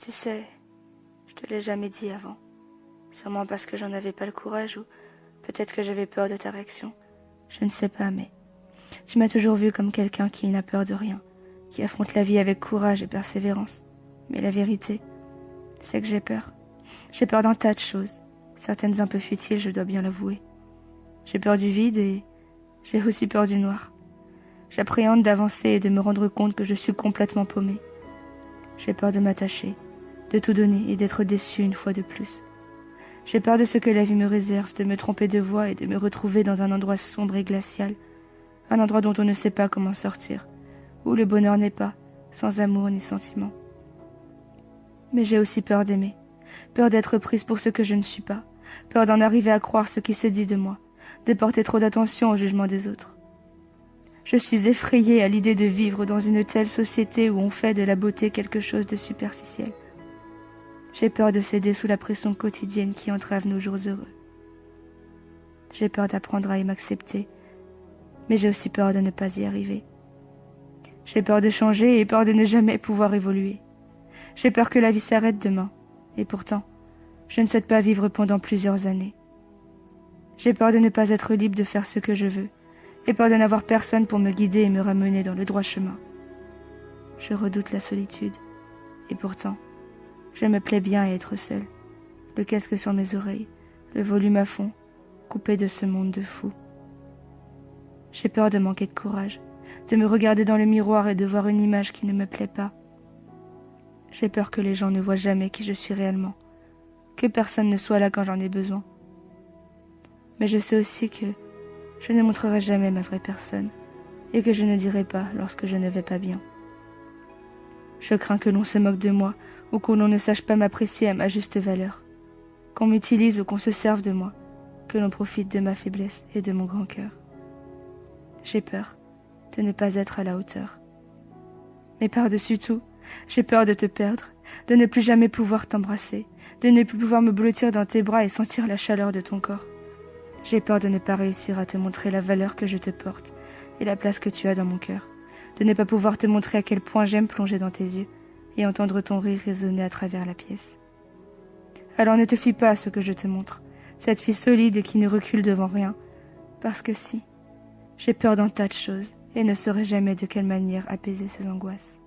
Tu sais, je te l'ai jamais dit avant. Sûrement parce que j'en avais pas le courage ou peut-être que j'avais peur de ta réaction. Je ne sais pas, mais tu m'as toujours vu comme quelqu'un qui n'a peur de rien, qui affronte la vie avec courage et persévérance. Mais la vérité, c'est que j'ai peur. J'ai peur d'un tas de choses, certaines un peu futiles, je dois bien l'avouer. J'ai peur du vide et j'ai aussi peur du noir. J'appréhende d'avancer et de me rendre compte que je suis complètement paumée. J'ai peur de m'attacher, de tout donner et d'être déçue une fois de plus. J'ai peur de ce que la vie me réserve, de me tromper de voie et de me retrouver dans un endroit sombre et glacial, un endroit dont on ne sait pas comment sortir, où le bonheur n'est pas, sans amour ni sentiment. Mais j'ai aussi peur d'aimer, peur d'être prise pour ce que je ne suis pas, peur d'en arriver à croire ce qui se dit de moi, de porter trop d'attention au jugement des autres. Je suis effrayée à l'idée de vivre dans une telle société où on fait de la beauté quelque chose de superficiel. J'ai peur de céder sous la pression quotidienne qui entrave nos jours heureux. J'ai peur d'apprendre à m'accepter, mais j'ai aussi peur de ne pas y arriver. J'ai peur de changer et peur de ne jamais pouvoir évoluer. J'ai peur que la vie s'arrête demain, et pourtant, je ne souhaite pas vivre pendant plusieurs années. J'ai peur de ne pas être libre de faire ce que je veux, et peur de n'avoir personne pour me guider et me ramener dans le droit chemin. Je redoute la solitude, et pourtant, je me plais bien à être seule, le casque sur mes oreilles, le volume à fond, coupé de ce monde de fous. J'ai peur de manquer de courage, de me regarder dans le miroir et de voir une image qui ne me plaît pas. J'ai peur que les gens ne voient jamais qui je suis réellement, que personne ne soit là quand j'en ai besoin. Mais je sais aussi que je ne montrerai jamais ma vraie personne et que je ne dirai pas lorsque je ne vais pas bien. Je crains que l'on se moque de moi ou que l'on ne sache pas m'apprécier à ma juste valeur, qu'on m'utilise ou qu'on se serve de moi, que l'on profite de ma faiblesse et de mon grand cœur. J'ai peur de ne pas être à la hauteur. Mais par-dessus tout, j'ai peur de te perdre, de ne plus jamais pouvoir t'embrasser, de ne plus pouvoir me blottir dans tes bras et sentir la chaleur de ton corps. J'ai peur de ne pas réussir à te montrer la valeur que je te porte et la place que tu as dans mon cœur, de ne pas pouvoir te montrer à quel point j'aime plonger dans tes yeux et entendre ton rire résonner à travers la pièce. Alors ne te fie pas à ce que je te montre, cette fille solide et qui ne recule devant rien, parce que si, j'ai peur d'un tas de choses et ne saurais jamais de quelle manière apaiser ces angoisses.